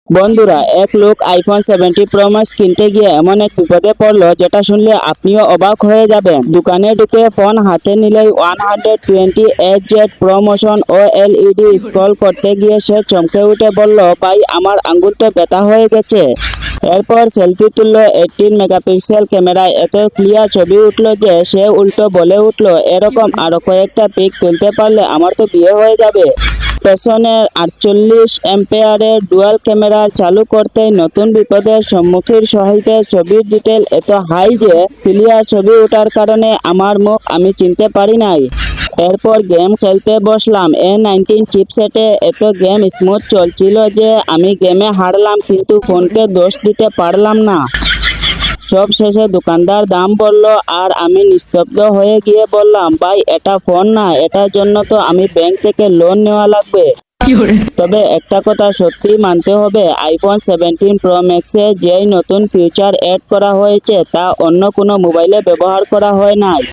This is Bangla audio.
বন্ধুরা, এক লোক আইফোন 70 প্রো ম্যাক্স কিনতে গিয়ে এমন এক বিপদে পড়লো যেটা শুনলে আপনিও অবাক হয়ে যাবেন। দোকানে ঢুকে ফোন হাতে নিলেই 128Hz প্রমোশন ও এলইডি স্ক্রল করতে গিয়ে সে চমকে উঠে বলল, ভাই আমার আঙ্গুল তো ব্যথা হয়ে গেছে। এরপর সেলফি তুললো। 18 মেগাপিক্সেল ক্যামেরায় এত ক্লিয়ার ছবি উঠলো যে সে উল্টো বলে উঠলো, এরকম আরো কয়েকটা পিক তুলতে পারলে আমার তো বিয়ে হয়ে যাবে। পেছনের 48 এম্পিয়ারের ডুয়াল ক্যামেরা চালু করতেই নতুন বিপদের সম্মুখীন শহীদের ছবির ডিটেল এত হাই যে ক্লিয়ার ছবি ওঠার কারণে আমার মুখ আমি চিনতে পারি নাই। এরপর গেম খেলতে বসলাম। A19 চিপসেটে এত গেম স্মুথ চলছিল যে আমি গেমে হারলাম, কিন্তু ফোনকে দোষ দিতে পারলাম না। সব শেষে দোকানদার দাম বলল আর আমি নিস্তব্ধ হয়ে গিয়ে বললাম, ভাই এটা ফোন না, এটার জন্য তো আমি ব্যাংক থেকে লোন নেওয়া লাগবে। তবে একটা কথা সত্যি মানতে হবে, আইফোন 17 প্রো ম্যাক্সে যেই নতুন ফিচার অ্যাড করা হয়েছে তা অন্য কোনো মোবাইলে ব্যবহার করা হয় নাই।